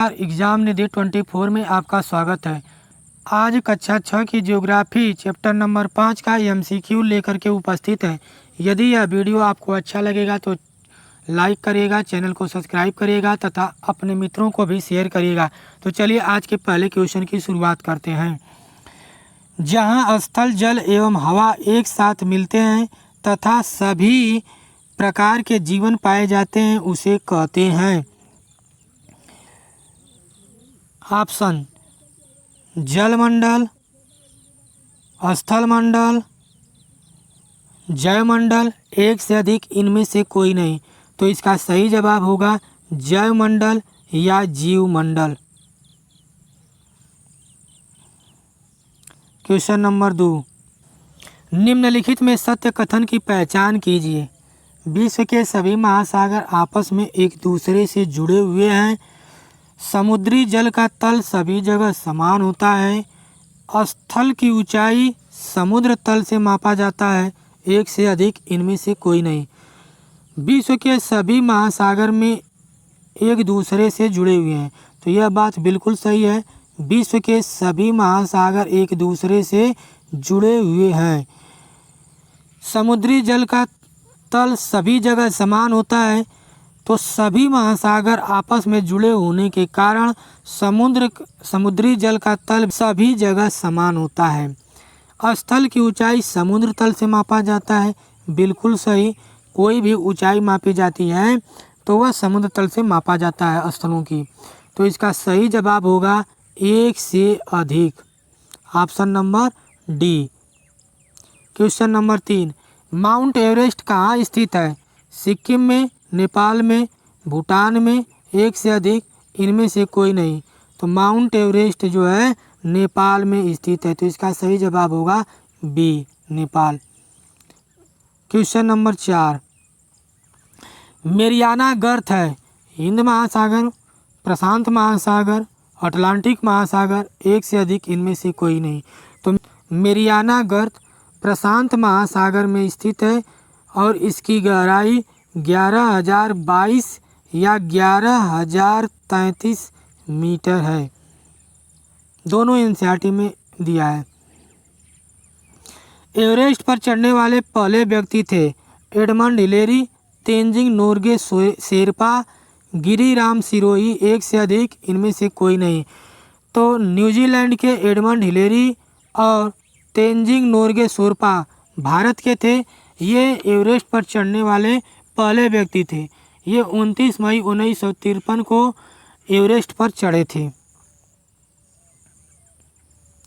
Exam निधि 24 में आपका स्वागत है। आज कक्षा 6 की ज्योग्राफी चैप्टर नंबर 5 का एमसीक्यू लेकर के उपस्थित है। यदि यह वीडियो आपको अच्छा लगेगा तो लाइक करिएगा, चैनल को सब्सक्राइब करिएगा तथा अपने मित्रों को भी शेयर करिएगा। तो चलिए आज के पहले क्वेश्चन की शुरुआत करते हैं। जहां स्थल, जल एवं हवा एक साथ मिलते हैं तथा सभी प्रकार के जीवन पाए जाते हैं उसे कहते हैं। ऑप्शन जलमंडल, स्थलमंडल, जयमंडल, एक से अधिक इनमें से कोई नहीं। तो इसका सही जवाब होगा जयमंडल या जीवमंडल। क्वेश्चन नंबर 2, निम्नलिखित में सत्य कथन की पहचान कीजिए। विश्व के सभी महासागर आपस में एक दूसरे से जुड़े हुए हैं। समुद्री जल का तल सभी जगह समान होता है। स्थल की ऊंचाई समुद्र तल से मापा जाता है, एक से अधिक इनमें से कोई नहीं। विश्व के सभी महासागर में एक दूसरे से जुड़े हुए हैं। तो यह बात बिल्कुल सही है। विश्व के सभी महासागर एक दूसरे से जुड़े हुए हैं। समुद्री जल का तल सभी जगह समान होता है, तो सभी महासागर आपस में जुड़े होने के कारण समुद्री जल का तल सभी जगह समान होता है। स्थल की ऊंचाई समुद्र तल से मापा जाता है, बिल्कुल सही। कोई भी ऊंचाई मापी जाती है तो वह समुद्र तल से मापा जाता है स्थलों की। तो इसका सही जवाब होगा एक से अधिक, option number D. Question number 3, mount Everest कहाँ स्थित है? सिक्किम में, नेपाल में, भूटान में, एक से अधिक इनमें से कोई नहीं। तो माउंट एवरेस्ट जो है नेपाल में स्थित है। तो इसका सही जवाब होगा B, Nepal. Question number 4, Mariana गर्त है हिंद महासागर, प्रशांत महासागर, अटलांटिक महासागर, एक से अधिक इनमें से कोई नहीं। तो मेरियाना गर्त प्रशांत महासागर में स्थित है और इसकी गहराई 11,022 या 11,033 मीटर है। दोनों एनसीईआरटी में दिया है। एवरेस्ट पर चढ़ने वाले पहले व्यक्ति थे एडमंड हिलेरी, तेंजिंग नोर्गे शेरपा, गिरिराम सिरोही, एक से अधिक इनमें से कोई नहीं। तो न्यूजीलैंड के एडमंड हिलेरी और तेंजिंग नोर्गे शेरपा भारत के थे। ये एवरेस्ट पर चढ़ने वाले पहले व्यक्ति थे। ये 29 मई 1953 को एवरेस्ट पर चढ़े थे।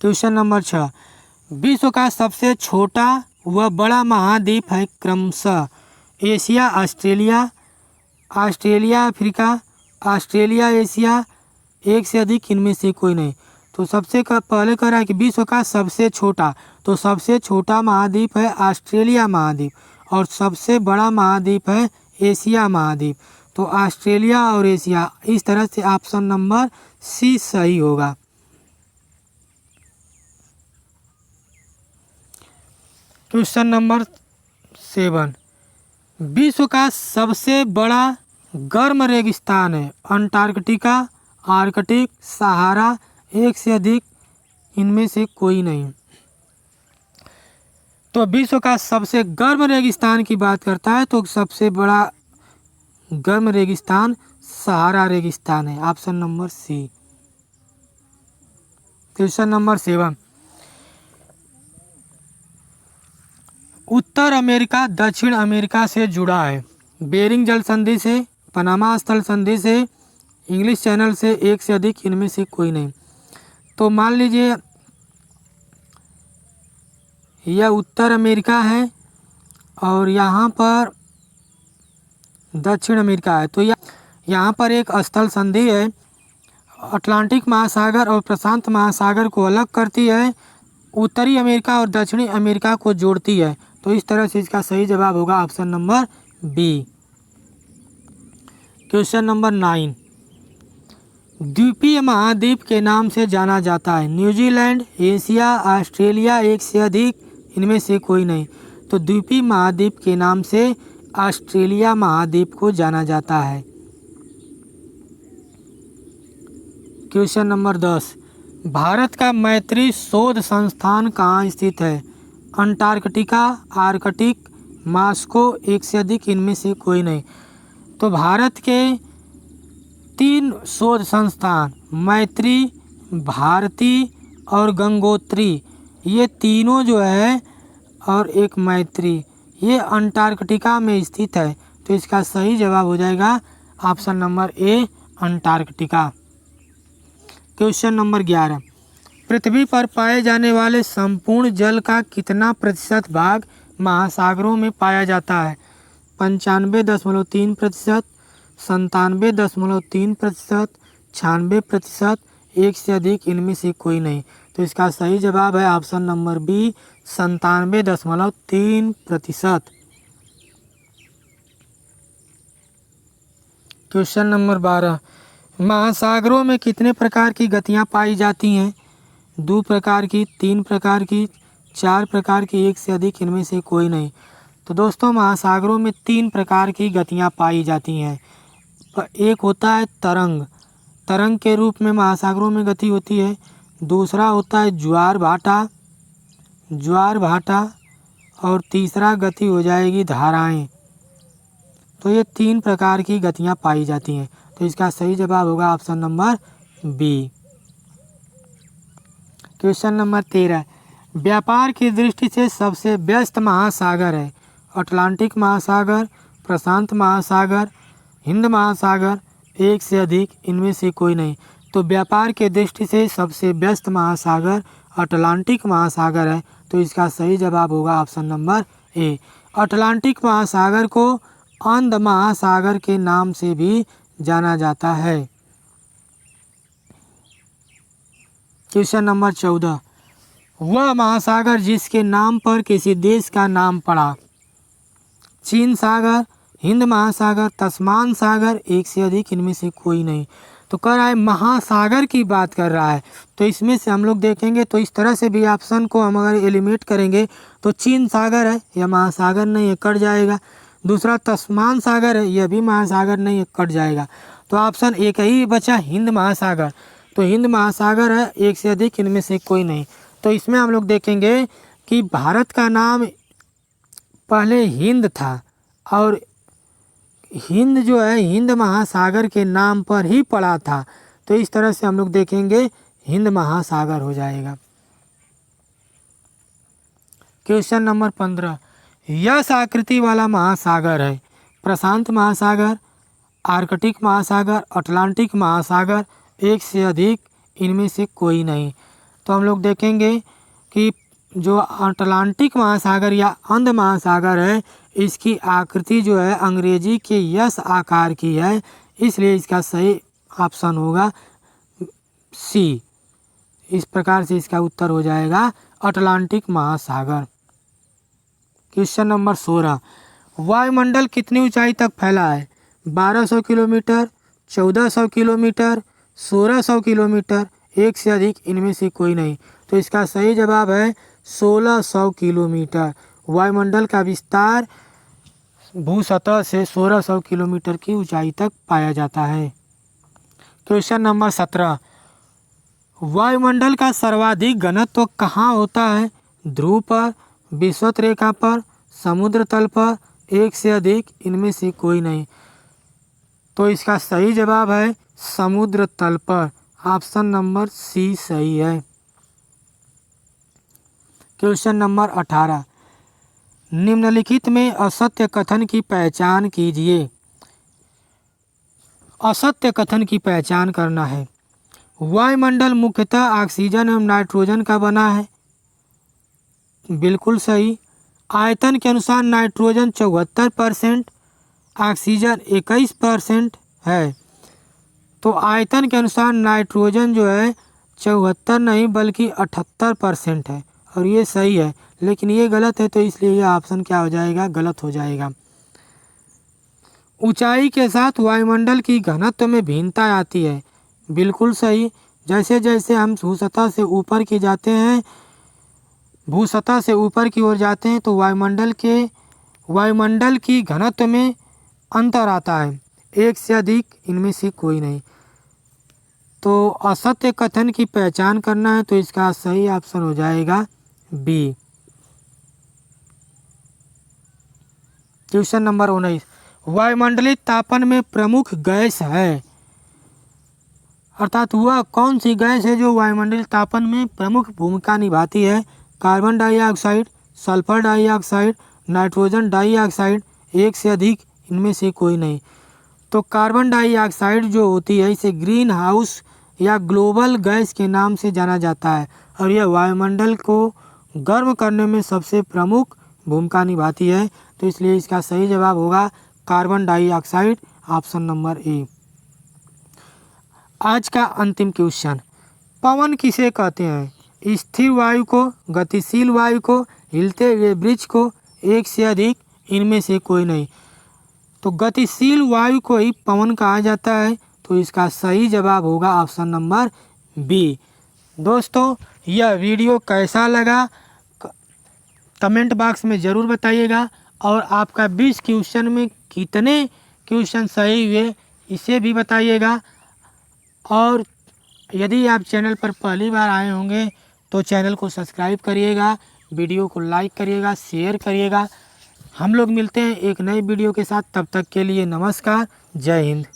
क्वेश्चन नंबर 6, विश्व का सबसे छोटा व बड़ा महाद्वीप है क्रमशः Asia, Australia, Australia Africa, Australia Asia, एक से अधिक इनमें से कोई नहीं। तो सबसे पहले कह रहा है कि विश्व का सबसे छोटा, तो सबसे छोटा महाद्वीप है ऑस्ट्रेलिया महाद्वीप और सबसे बड़ा महाद्वीप है एशिया महाद्वीप। तो ऑस्ट्रेलिया और एशिया, इस तरह से ऑप्शन नंबर सी सही होगा। क्वेश्चन नंबर 7, विश्व का सबसे बड़ा गर्म रेगिस्तान है अंटार्कटिका, आर्कटिक, सहारा, एक से अधिक इनमें से कोई नहीं। तो विश्व का सबसे गर्म रेगिस्तान की बात करता है तो सबसे बड़ा गर्म रेगिस्तान सहारा रेगिस्तान है, option number C. Question number 7, उत्तर अमेरिका दक्षिण अमेरिका से जुड़ा है बेरिंग जल संधि से, पनामा स्थल संधि से, इंग्लिश चैनल से, एक से अधिक इनमें से कोई नहीं। तो मान लीजिए यह उत्तर अमेरिका है और यहाँ पर दक्षिण अमेरिका है। तो यहाँ पर एक स्थल संधि है, अटलांटिक महासागर और प्रशांत महासागर को अलग करती है, उत्तरी अमेरिका और दक्षिणी अमेरिका को जोड़ती है। तो इस तरह से इसका सही जवाब होगा option number B. Question number 9, द्वीपीय महाद्वीप के नाम से जाना जाता है न्यूजीलैंड, एशिया, ऑस्ट्रेलिया, एक से अधिक इनमें से कोई नहीं। तो द्वीपीय महाद्वीप के नाम से ऑस्ट्रेलिया महाद्वीप को जाना जाता है। क्वेश्चन नंबर 10, भारत का मैत्री शोध संस्थान कहाँ स्थित है? अंटार्कटिका, आर्कटिक, मॉस्को, एक से अधिक, इनमें से कोई नहीं। तो भारत के 3 शोध संस्थान मैत्री, भारती और गंगोत्री, ये तीनों जो है, और एक मैत्री, ये अंटार्कटिका में स्थित है। तो इसका सही जवाब हो जाएगा option number A, Antarctica. Question number 11, पृथ्वी पर पाए जाने वाले संपूर्ण जल का कितना प्रतिशत भाग महासागरों में पाया जाता है? 95.3%, 97.3%, 96%, एक से अधिक, इनमें से कोई नहीं। तो इसका सही जवाब है option number B, 97.3%। Question number 12, महासागरों में कितने प्रकार की गतियाँ पाई जाती हैं? 2 प्रकार की, 3 प्रकार की, 4 प्रकार की, एक से अधिक, इनमें से कोई नहीं। तो दोस्तों महासागरों में 3 प्रकार की गतियाँ पाई जाती हैं। एक होता है तरंग, तरंग के रूप में महासागरों में गति होती है। दूसरा होता है ज्वार भाटा, ज्वार भाटा, और तीसरा गति हो जाएगी धाराएं। तो ये 3 प्रकार की गतियाँ पाई जाती हैं। तो इसका सही जवाब होगा option number B. Question number 13, व्यापार की दृष्टि से सबसे व्यस्त महासागर है? अटलांटिक महासागर, प्रशांत महासागर, हिंद महासागर, एक से अधिक, इनमें से कोई नहीं। तो व्यापार के दृष्टि से सबसे व्यस्त महासागर अटलांटिक महासागर है। तो इसका सही जवाब होगा ऑप्शन नंबर ए। अटलांटिक महासागर को अंध महासागर के नाम से भी जाना जाता है। क्वेश्चन नंबर 14, वह महासागर जिसके नाम पर किसी देश का नाम पड़ा? चीन सागर, हिंद महासागर, तस्मान सागर, एक से अधिक, इनमें से कोई नहीं। तो कह रहा है महासागर की बात कर रहा है। तो इसमें से हम लोग देखेंगे तो इस तरह से भी ऑप्शन को हम अगर एलिमिनेट करेंगे तो चीन सागर है, यह महासागर नहीं है, कट जाएगा। दूसरा तस्मान सागर है, यह भी महासागर नहीं है, कट जाएगा। तो ऑप्शन एक ही बचा, हिंद महासागर। तो हिंद महासागर है, एक से अधिक, इनमें से कोई नहीं। तो इसमें हम लोग देखेंगे कि भारत का नाम पहले हिंद था, और हिंद जो है हिंद महासागर के नाम पर ही पड़ा था। तो इस तरह से हम लोग देखेंगे हिंद महासागर हो जाएगा। क्वेश्चन नंबर 15, यस आकृति वाला महासागर है? प्रशांत महासागर, आर्कटिक महासागर, अटलांटिक महासागर, एक से अधिक, इनमें से कोई नहीं। तो हम लोग देखेंगे कि जो अटलांटिक महासागर या अंध महासागर है, इसकी आकृति जो है अंग्रेजी के यस आकार की है, इसलिए इसका सही ऑप्शन होगा सी। इस प्रकार से इसका उत्तर हो जाएगा अटलांटिक महासागर। क्वेश्चन नंबर 16, वायुमंडल कितनी ऊंचाई तक फैला है? 1200 किलोमीटर, 1400 किलोमीटर, 1600 किलोमीटर, एक से अधिक, इनमें से कोई नहीं। तो इसका सही जवाब है 1600 किलोमीटर। वायुमंडल का विस्तार भूसतह से 1600 किलोमीटर की ऊंचाई तक पाया जाता है। क्वेश्चन नंबर 17, वायुमंडल का सर्वाधिक घनत्व कहाँ होता है? ध्रुव पर, विषुवत रेखा पर, समुद्र तल पर, एक से अधिक, इनमें से कोई नहीं। तो इसका सही जवाब है समुद्र तल पर। ऑप्शन नंबर सी सही है। क्वेश्चन नंबर 18, निम्नलिखित में असत्य कथन की पहचान कीजिए। असत्य कथन की पहचान करना है। वायुमंडल मुख्यतः ऑक्सीजन एवं नाइट्रोजन का बना है, बिल्कुल सही। आयतन के अनुसार नाइट्रोजन 74%, ऑक्सीजन 21% है। तो आयतन के अनुसार नाइट्रोजन जो है 74 नहीं बल्कि 78% है, और ये सही है, लेकिन ये गलत है। तो इसलिए ये ऑप्शन क्या हो जाएगा? गलत हो जाएगा। ऊंचाई के साथ वायुमंडल की घनत्व में भिन्नता आती है, बिल्कुल सही। जैसे जैसे हम भूसतह से ऊपर की जाते हैं, भूसतह से ऊपर की ओर जाते हैं, तो वायुमंडल की घनत्व में अंतर आता है, एक से अधिक, इनमें से कोई नहीं। तो असत्य कथन की पहचान करना है तो इसका सही ऑप्शन हो जाएगा बी। क्वेश्चन नंबर 19, वायुमंडलीय तापन में प्रमुख गैस है, अर्थात वह कौन सी गैस है जो वायुमंडलीय तापन में प्रमुख भूमिका निभाती है। Carbon dioxide, sulphur dioxide, nitrogen dioxide, एक से अधिक, इनमें से कोई नहीं। तो कार्बन डाइऑक्साइड जो होती है इसे ग्रीन हाउस या ग्लोबल गैस के नाम से जाना जाता है और यह वायुमंडल को गर्म करने में सबसे प्रमुख भूमिका निभाती है। तो इसलिए इसका सही जवाब होगा carbon dioxide, option number A. आज का अंतिम क्वेश्चन, पवन किसे कहते हैं? स्थिर वायु को, गतिशील वायु को, हिलते हुए वृक्ष को, एक से अधिक, इनमें से कोई नहीं। तो गतिशील वायु को ही पवन कहा जाता है। तो इसका सही जवाब होगा ऑप्शन नंबर बी। दोस्तों, यह वीडियो कैसा लगा कमेंट बॉक्स में ज़रूर बताइएगा और आपका 20 क्वेश्चन में कितने क्वेश्चन सही हुए इसे भी बताइएगा। और यदि आप चैनल पर पहली बार आए होंगे तो चैनल को सब्सक्राइब करिएगा, वीडियो को लाइक करिएगा, शेयर करिएगा। हम लोग मिलते हैं एक नई वीडियो के साथ, तब तक के लिए नमस्कार, जय हिंद।